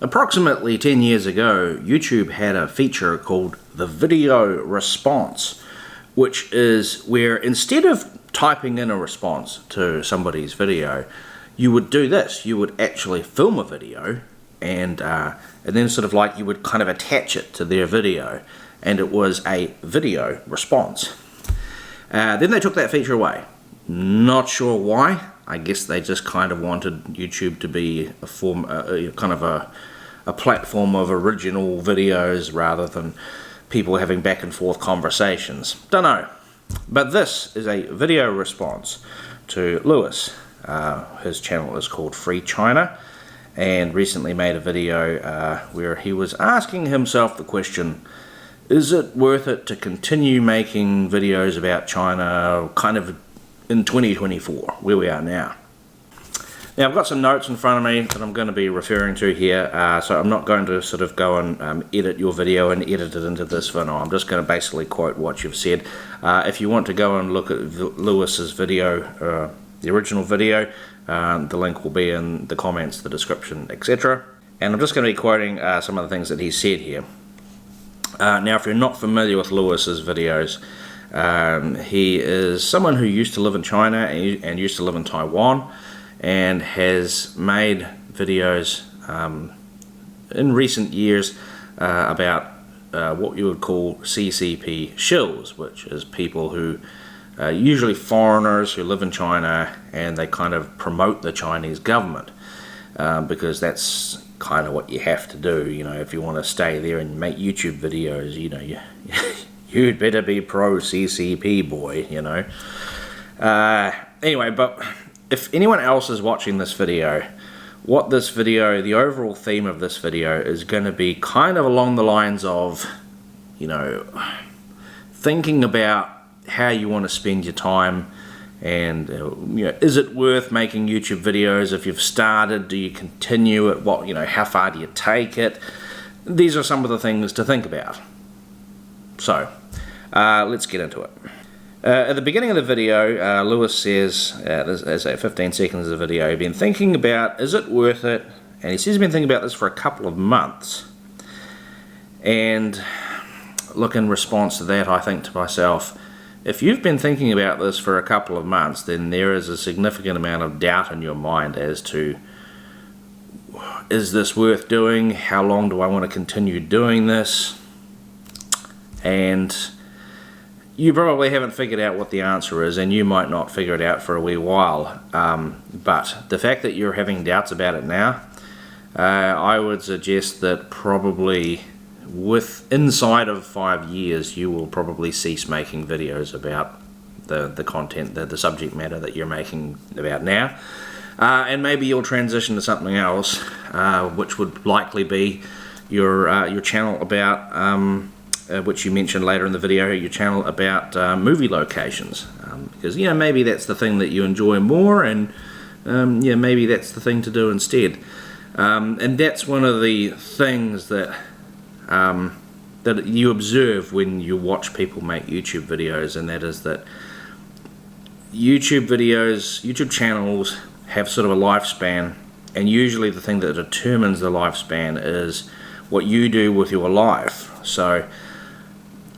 Approximately 10 years ago, YouTube had a feature called the video response, which is where instead of typing in a response to somebody's video, you would do this. You would actually film a video and then sort of like you would kind of attach it to their video, and it was a video response. Then they took that feature away. Not sure why. I guess they just kind of wanted YouTube to be a form, kind of a platform of original videos rather than people having back and forth conversations. Don't know. But this is a video response to Lewis. His channel is called Free China, and recently made a video where he was asking himself the question, is it worth it to continue making videos about China kind of in 2024, where we are now? Now, I've got some notes in front of me that I'm going to be referring to here, so I'm not going to sort of go and edit your video and edit it into this video. I'm just going to basically quote what you've said. If you want to go and look at Lewis's video, the original video, the link will be in the comments, the description, etc. And I'm just going to be quoting some of the things that he said here. Now, if you're not familiar with Lewis's videos, he is someone who used to live in China and used to live in Taiwan, and has made videos in recent years about what you would call CCP shills, which is people who usually foreigners who live in China, and they kind of promote the Chinese government because that's kind of what you have to do, you know, if you want to stay there and make YouTube videos, you know, you'd better be pro CCP, boy, you know. Anyway, but if anyone else is watching this video, what this video, the overall theme of this video is going to be kind of along the lines of, you know, thinking about how you want to spend your time, and you know, is it worth making YouTube videos? If you've started, do you continue it? What, you know, how far do you take it? These are some of the things to think about. So let's get into it. At the beginning of the video, Lewis says, as 15 seconds of the video, he's been thinking about, is it worth it? And he says he's been thinking about this for a couple of months. And look, in response to that, I think to myself, if you've been thinking about this for a couple of months, then there is a significant amount of doubt in your mind as to, is this worth doing? How long do I want to continue doing this? And you probably haven't figured out what the answer is, and you might not figure it out for a wee while. But the fact that you're having doubts about it now, I would suggest that probably inside of 5 years, you will probably cease making videos about the content, the subject matter that you're making about now. And maybe you'll transition to something else, which would likely be your channel about, which you mentioned later in the video, your channel about movie locations, because, you know, maybe that's the thing that you enjoy more, and yeah, maybe that's the thing to do instead. And that's one of the things that that you observe when you watch people make YouTube videos, and that is that YouTube channels have sort of a lifespan, and usually the thing that determines the lifespan is what you do with your life. So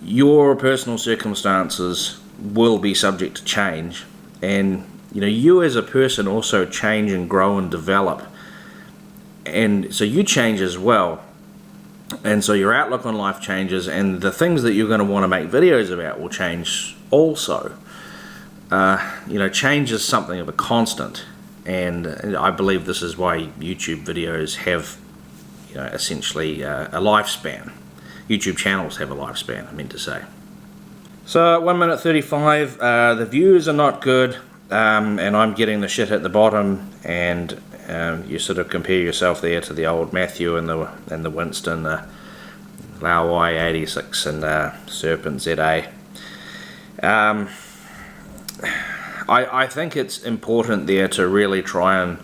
your personal circumstances will be subject to change, and you know, you as a person also change and grow and develop, and so you change as well, and so your outlook on life changes, and the things that you're going to want to make videos about will change also. You know, change is something of a constant, and I believe this is why YouTube videos have, you know, essentially a lifespan. YouTube channels have a lifespan, I meant to say. So 1 minute 35, the views are not good, and I'm getting the shit at the bottom, and you sort of compare yourself there to the old Matthew and the Winston, Lauai 86 and Serpent ZA. I think it's important there to really try and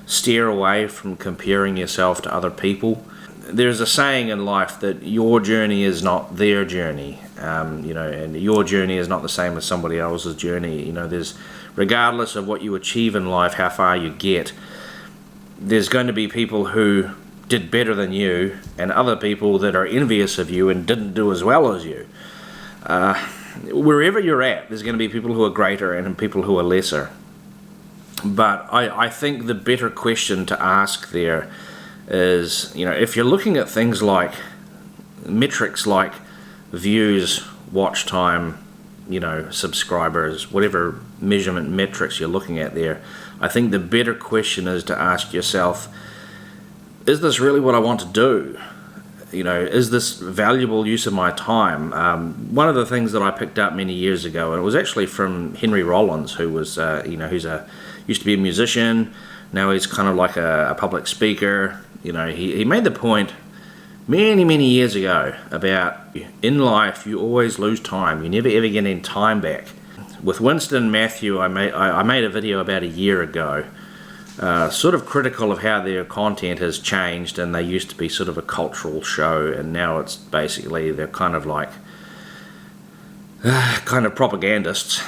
steer away from comparing yourself to other people. There's a saying in life that your journey is not their journey, you know, and your journey is not the same as somebody else's journey. You know, regardless of what you achieve in life, how far you get, there's going to be people who did better than you, and other people that are envious of you and didn't do as well as you. Wherever you're at, there's going to be people who are greater and people who are lesser. But I think the better question to ask there is, if you're looking at things like metrics like views, watch time, subscribers, whatever measurement metrics you're looking at there, I think the better question is to ask yourself, is this really what I want to do? Is this valuable use of my time? One of the things that I picked up many years ago, and it was actually from Henry Rollins, who was, used to be a musician. Now he's kind of like a public speaker. He made the point many years ago about in life you always lose time. You never ever get any time back. With Winston and Matthew, I made a video about a year ago, sort of critical of how their content has changed, and they used to be sort of a cultural show, and now it's basically they're kind of like propagandists,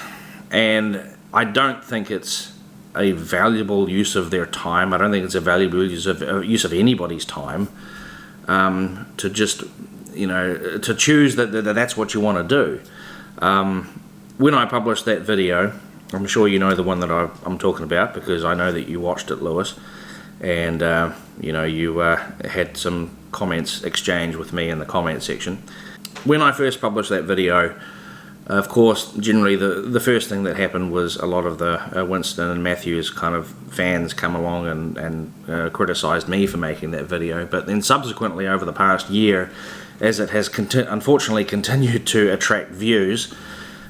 and I don't think it's a valuable use of their time. I don't think it's a valuable use of anybody's time, to just to choose that's what you want to do. When I published that video, I'm sure you know the one that I'm talking about, because I know that you watched it, Lewis, and you had some comments exchanged with me in the comment section. When I first published that video, of course, generally the first thing that happened was a lot of the Winston and Matthews kind of fans come along and criticised me for making that video. But then subsequently, over the past year, as it has unfortunately continued to attract views,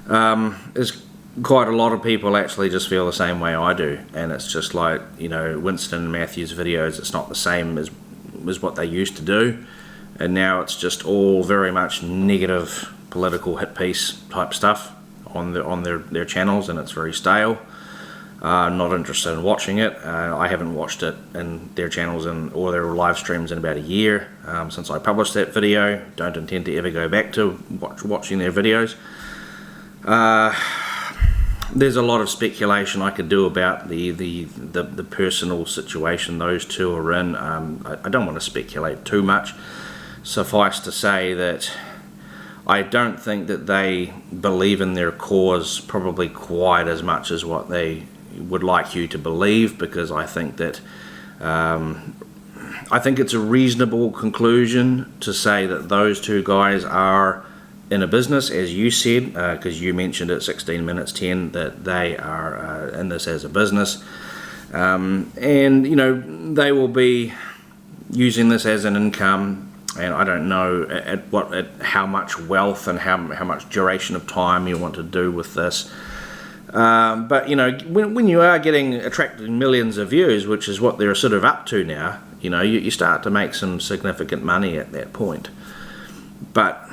there's quite a lot of people actually just feel the same way I do, and it's just like, Winston and Matthews videos, it's not the same as what they used to do, and now it's just all very much negative political hit piece type stuff on their channels, and it's very stale. I'm not interested in watching it. I haven't watched it in their channels or their live streams in about a year since I published that video. Don't intend to ever go back to watching their videos. There's a lot of speculation I could do about the personal situation those two are in. I don't want to speculate too much. Suffice to say that I don't think that they believe in their cause probably quite as much as what they would like you to believe, because I think that I think it's a reasonable conclusion to say that those two guys are in a business, as you said, because you mentioned at 16 minutes 10 that they are in this as a business, and they will be using this as an income. And I don't know at how much wealth and how much duration of time you want to do with this. But when you are attracting millions of views, which is what they're sort of up to now, you start to make some significant money at that point. But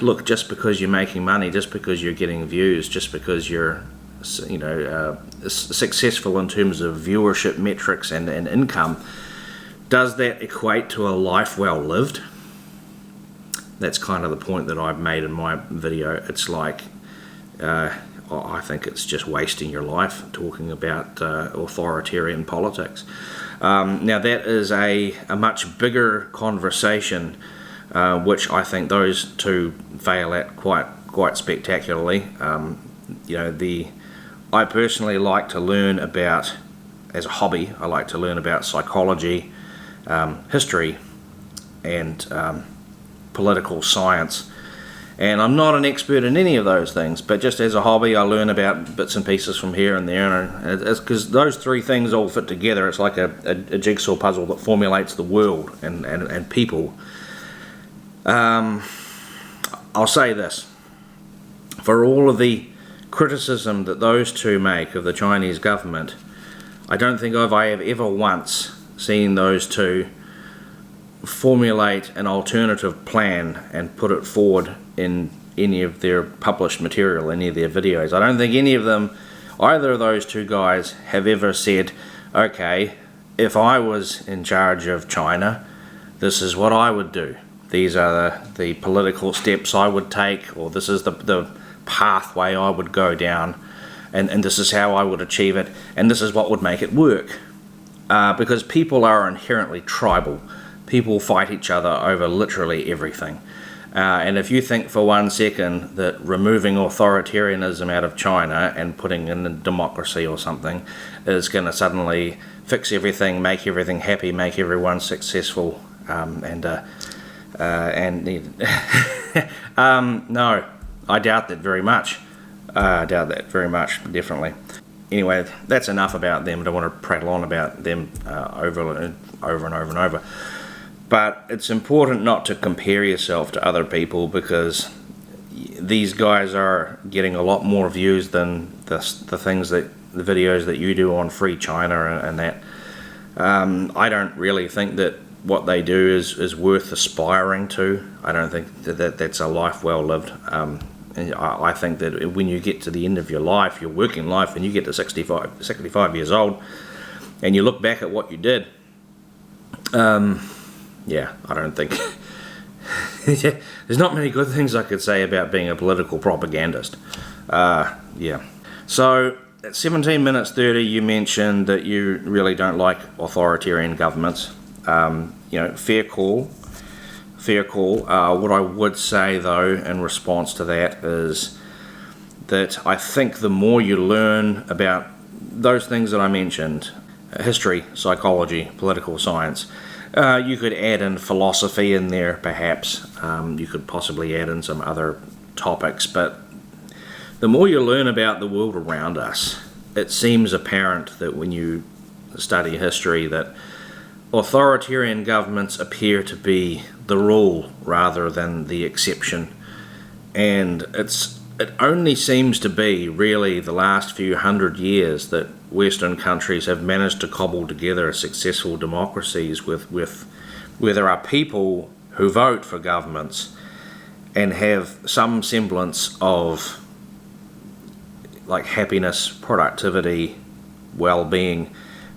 look, just because you're making money, just because you're getting views, just because you're successful in terms of viewership metrics and income, does that equate to a life well lived? That's kind of the point that I've made in my video. It's like, I think it's just wasting your life talking about authoritarian politics. Now that is a much bigger conversation, which I think those two fail at quite spectacularly. I personally like to learn about, as a hobby, I like to learn about psychology, history, and political science, and I'm not an expert in any of those things, but just as a hobby I learn about bits and pieces from here and there, and it's because those three things all fit together. It's like a jigsaw puzzle that formulates the world and people. I'll say this, for all of the criticism that those two make of the Chinese government, I don't think I have ever once seen those two formulate an alternative plan and put it forward in any of their published material, any of their videos. I don't think any of them, either of those two guys, have ever said, okay, if I was in charge of China, this is what I would do. These are the political steps I would take, or this is the pathway I would go down, and this is how I would achieve it, and this is what would make it work. because people are inherently tribal. People fight each other over literally everything. And if you think for 1 second that removing authoritarianism out of China and putting in a democracy or something is going to suddenly fix everything, make everything happy, make everyone successful, no, I doubt that very much. Definitely. Anyway, that's enough about them. I don't want to prattle on about them over and over. But it's important not to compare yourself to other people, because these guys are getting a lot more views than the videos that you do on Free China and that. I don't really think that what they do is worth aspiring to. I don't think that's a life well lived. I think that when you get to the end of your life, your working life, and you get to 65 years old, and you look back at what you did, I don't think there's not many good things I could say about being a political propagandist. So at 17 minutes 30, you mentioned that you really don't like authoritarian governments. Fair call. What I would say, though, in response to that is that I think the more you learn about those things that I mentioned, history, psychology, political science, you could add in philosophy in there, perhaps. You could possibly add in some other topics, but the more you learn about the world around us, it seems apparent that when you study history that authoritarian governments appear to be the rule rather than the exception. And it only seems to be really the last few hundred years that Western countries have managed to cobble together successful democracies where there are people who vote for governments and have some semblance of like happiness, productivity, well-being.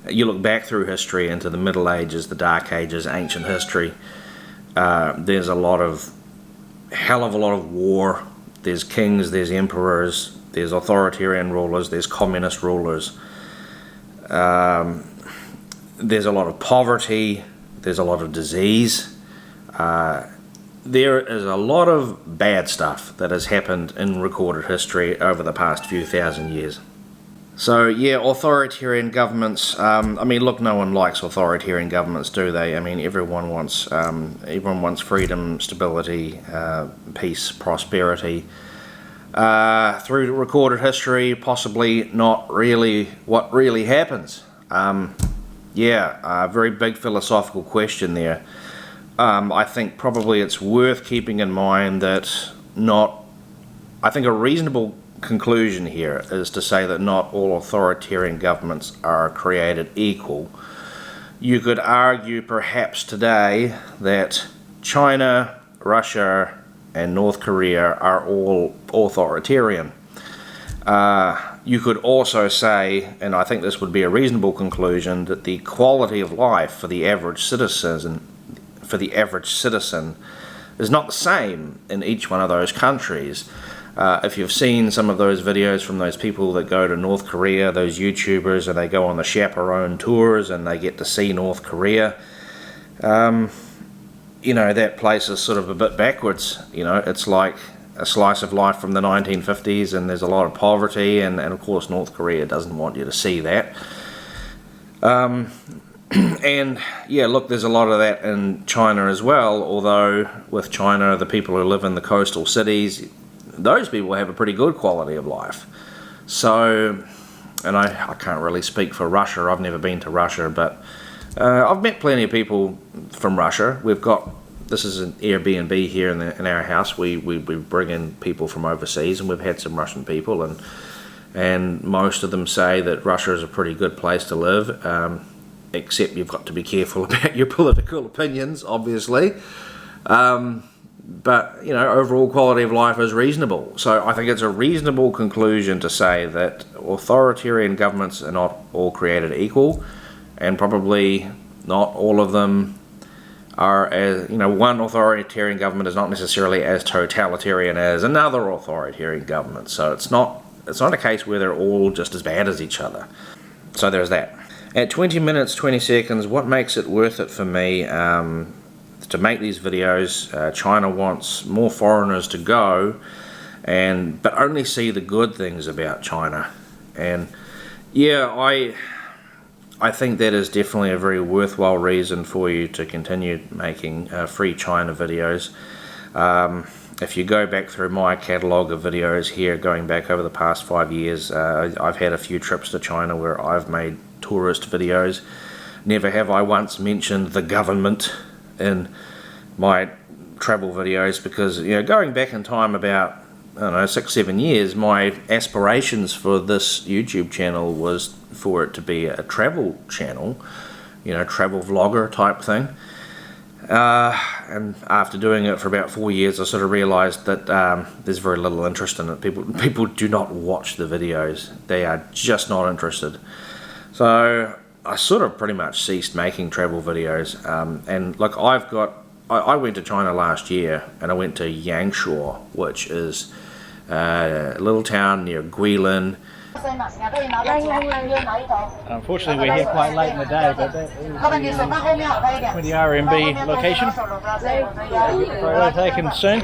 You look back through history into the Middle Ages, the Dark Ages, ancient history, there's hell of a lot of war. There's kings, there's emperors, there's authoritarian rulers, there's communist rulers. There's a lot of poverty, there's a lot of disease. There is a lot of bad stuff that has happened in recorded history over the past few thousand years. So yeah, authoritarian governments, no one likes authoritarian governments, do they? I mean, everyone wants freedom, stability, peace, prosperity. Through recorded history, possibly not really what really happens. A very big philosophical question there. I think probably it's worth keeping in mind that I think a reasonable conclusion here is to say that not all authoritarian governments are created equal. You could argue perhaps today that China, Russia, and North Korea are all authoritarian. You could also say, and I think this would be a reasonable conclusion, that the quality of life for the average citizen is not the same in each one of those countries. If you've seen some of those videos from those people that go to North Korea, those YouTubers, and they go on the chaperone tours and they get to see North Korea, that place is sort of a bit backwards. It's like a slice of life from the 1950s, and there's a lot of poverty, and of course North Korea doesn't want you to see that. There's a lot of that in China as well, although with China, the people who live in the coastal cities, those people have a pretty good quality of life. So, and I can't really speak for Russia, I've never been to Russia, but I've met plenty of people from Russia. This is an Airbnb here in our house. We bring in people from overseas, and we've had some Russian people, and most of them say that Russia is a pretty good place to live, except you've got to be careful about your political opinions, obviously. But overall quality of life is reasonable. So I think it's a reasonable conclusion to say that authoritarian governments are not all created equal, and probably not all of them are as, one authoritarian government is not necessarily as totalitarian as another authoritarian government. So it's not a case where they're all just as bad as each other. So there's that. At 20 minutes 20 seconds, what makes it worth it for me to make these videos? China wants more foreigners to go, but only see the good things about China. And yeah, I think that is definitely a very worthwhile reason for you to continue making free China videos. If you go back through my catalogue of videos here, going back over the past 5 years, I've had a few trips to China where I've made tourist videos. Never have I once mentioned the government in my travel videos, because, you know, going back in time about, I don't know, 6-7 years, my aspirations for this YouTube channel was for it to be a travel channel, you know, travel vlogger type thing. And after doing it for about 4 years, I sort of realised that there's very little interest in it. People do not watch the videos. They are just not interested. So I sort of pretty much ceased making travel videos. And like I went to China last year, and I went to Yangshuo, which is a little town near Guilin. Unfortunately, we're here quite late in the day, but that is the 20 RMB location. Photo taken soon.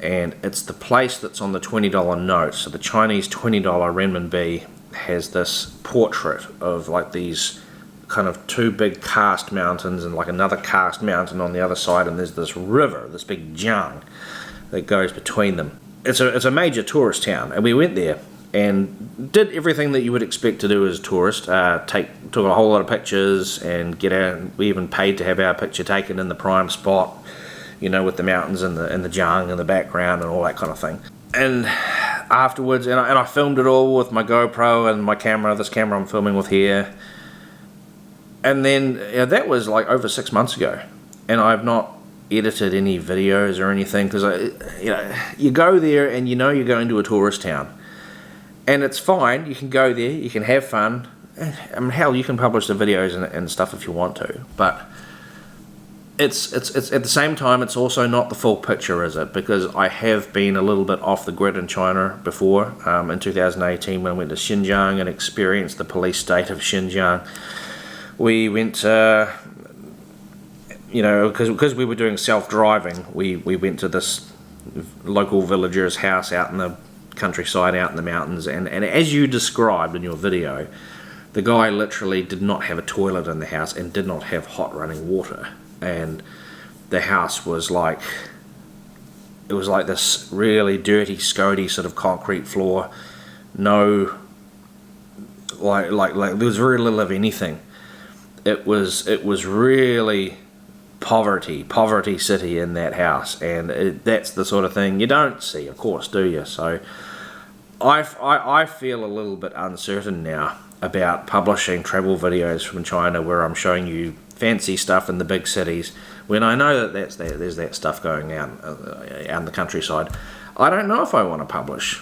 And it's the place that's on the $20 note. So the Chinese $20 renminbi has this portrait of like these kind of two big karst mountains and like another karst mountain on the other side, and there's this river, this big jiang that goes between them. It's a major tourist town, and we went there and did everything that you would expect to do as a tourist. Took a whole lot of pictures and get out. We even paid to have our picture taken in the prime spot, you know, with the mountains and the jiang in the background and all that kind of thing. And afterwards, and I filmed it all with my GoPro and my camera, this camera I'm filming with here. And then that was like over 6 months ago, and I've not edited any videos or anything, because you go there and you know you're going to a tourist town, and it's fine. You can go there, you can have fun. I mean, hell, you can publish the videos and stuff if you want to, but it's at the same time, it's also not the full picture, is it? Because I have been a little bit off the grid in China before. In 2018, when I went to Xinjiang and experienced the police state of Xinjiang. We went, you know, because we were doing self-driving, we went to this local villager's house out in the countryside, out in the mountains, and as you described in your video, the guy literally did not have a toilet in the house and did not have hot running water, and the house was like, it was like this really dirty, scody sort of concrete floor. No, like there was very little of anything. It was really poverty city in that house, and that's the sort of thing you don't see, of course, do you? So I feel a little bit uncertain now about publishing travel videos from China where I'm showing you fancy stuff in the big cities, when I know that there's that stuff going out in the countryside. I don't know if I want to publish,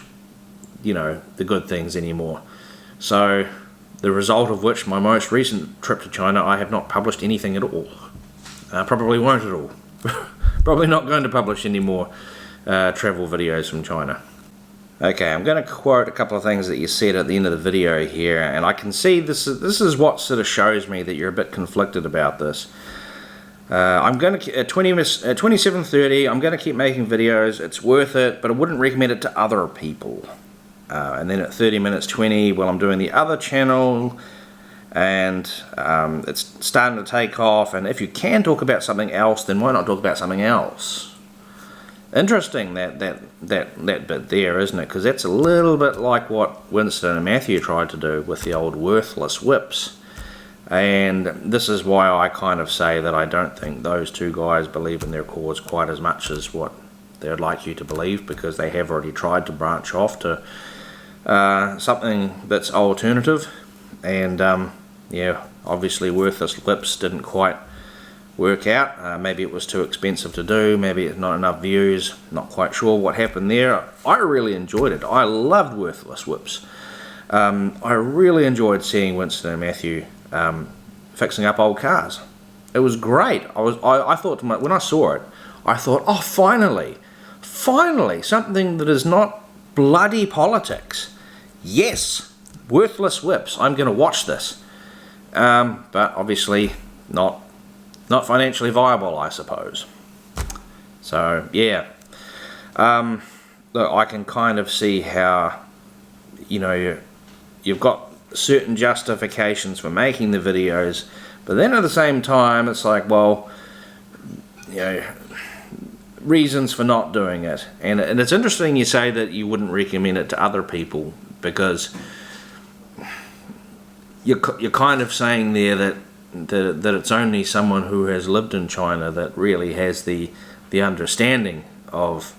you know, the good things anymore. So the result of which, my most recent trip to China, I have not published anything at all. Probably won't at all. Probably not going to publish any more travel videos from China. Okay, I'm going to quote a couple of things that you said at the end of the video here, and I can see this is what sort of shows me that you're a bit conflicted about this. I'm going to, at 27:30, I'm going to keep making videos. It's worth it, but I wouldn't recommend it to other people. And then at 30 minutes 20, well, I'm doing the other channel, and it's starting to take off, and if you can talk about something else, then why not talk about something else? Interesting, that bit there, isn't it? Because that's a little bit like what Winston and Matthew tried to do with the old worthless whips. And this is why I kind of say that I don't think those two guys believe in their cause quite as much as what they would like you to believe, because they have already tried to branch off to something that's alternative. And yeah, obviously worthless whips didn't quite work out. Maybe it was too expensive to do, maybe it's not enough views, not quite sure what happened there. I really enjoyed it. I loved worthless whips. I really enjoyed seeing Winston and Matthew fixing up old cars. It was great. I thought when I saw it, I thought, oh, finally something that is not bloody politics. yes, worthless whips, I'm going to watch this. But obviously not financially viable, I suppose. So yeah, look, I can kind of see how, you know, you've got certain justifications for making the videos, but then at the same time it's like, well, you know, reasons for not doing it. And it's interesting you say that you wouldn't recommend it to other people, because you're kind of saying there that it's only someone who has lived in China that really has the understanding of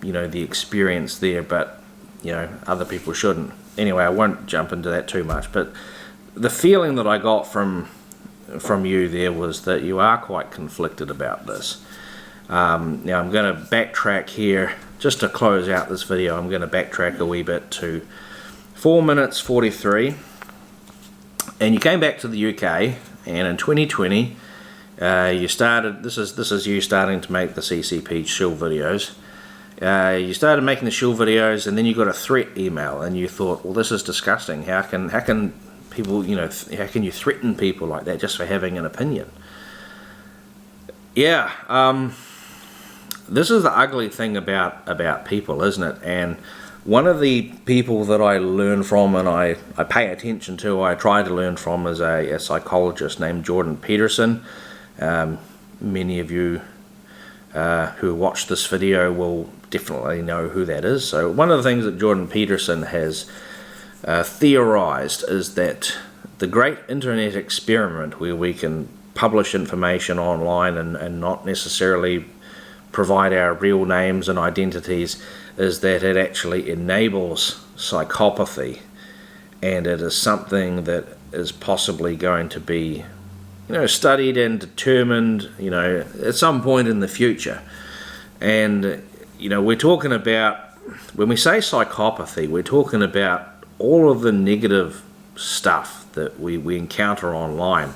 you know, the experience there, but you know, other people shouldn't. Anyway, I won't jump into that too much, but the feeling that I got from you there was that you are quite conflicted about this. Now I'm going to backtrack here just to close out this video. I'm going to backtrack a wee bit to 4 minutes 43, and you came back to the UK, and in 2020 you started, this is you starting to make the CCP shill videos. You started making the shill videos, and then you got a threat email, and you thought, well, this is disgusting. How can people, you know, how can you threaten people like that just for having an opinion? Yeah, this is the ugly thing about people, isn't it? And one of the people that I learn from, and I pay attention to, I try to learn from, is a psychologist named Jordan Peterson. Many of you who watch this video will definitely know who that is. So one of the things that Jordan Peterson has theorized is that the great internet experiment, where we can publish information online and not necessarily provide our real names and identities, is that it actually enables psychopathy, and it is something that is possibly going to be, you know, studied and determined, you know, at some point in the future. And you know, we're talking about, when we say psychopathy, we're talking about all of the negative stuff that we encounter online.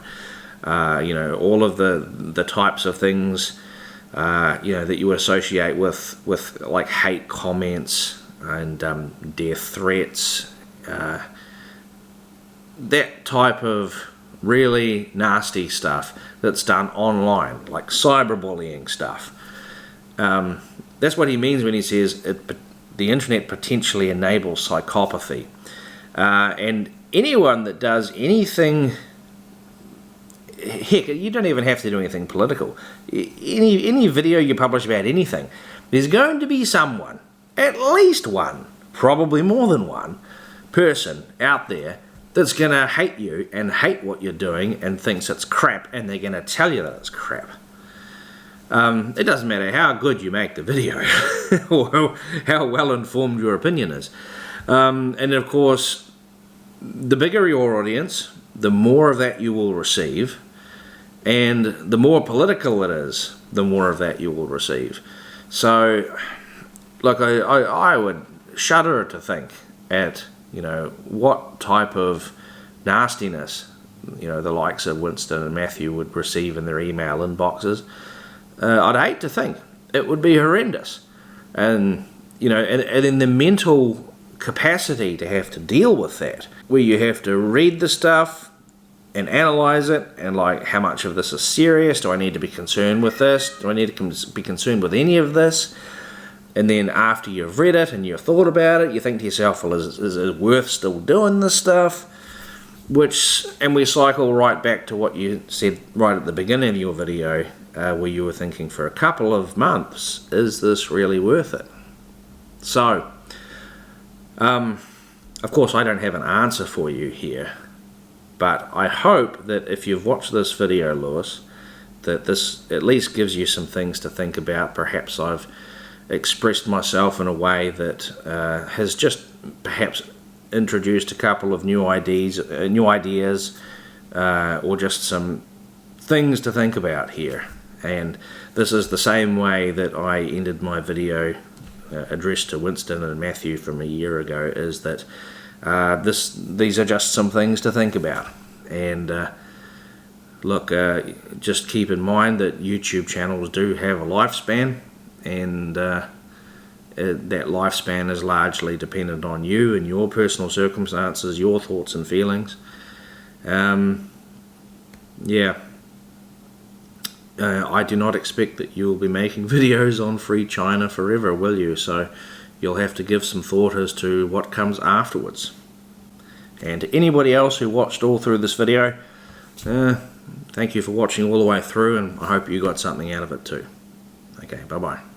You know, all of the types of things, you know, that you associate with like hate comments and death threats, that type of really nasty stuff that's done online, like cyberbullying stuff. That's what he means when he says the internet potentially enables psychopathy. And anyone that does anything, heck, you don't even have to do anything political. Any video you publish about anything, there's going to be someone, at least one, probably more than one, person out there that's going to hate you and hate what you're doing and thinks it's crap, and they're going to tell you that it's crap. It doesn't matter how good you make the video or how well informed your opinion is. And of course, the bigger your audience, the more of that you will receive, and the more political it is, the more of that you will receive. So, look, I would shudder to think at, you know, what type of nastiness, you know, the likes of Winston and Matthew would receive in their email inboxes. I'd hate to think. It would be horrendous. And, you know, and in the mental capacity to have to deal with that, where you have to read the stuff and analyze it, and like, how much of this is serious? Do I need to be concerned with this? Do I need to be concerned with any of this? And then after you've read it and you've thought about it, you think to yourself, well, is it worth still doing this stuff? And we cycle right back to what you said right at the beginning of your video, where you were thinking for a couple of months, is this really worth it? So, of course, I don't have an answer for you here, but I hope that if you've watched this video, Lewis, that this at least gives you some things to think about. Perhaps I've expressed myself in a way that has just perhaps introduced a couple of new ideas, or just some things to think about here. And this is the same way that I ended my video addressed to Winston and Matthew from a year ago, is that these are just some things to think about. And look, just keep in mind that YouTube channels do have a lifespan, and that lifespan is largely dependent on you and your personal circumstances, your thoughts and feelings. I do not expect that you'll be making videos on free China forever, will you? So you'll have to give some thought as to what comes afterwards. And to anybody else who watched all through this video, thank you for watching all the way through, and I hope you got something out of it too. Okay, bye-bye.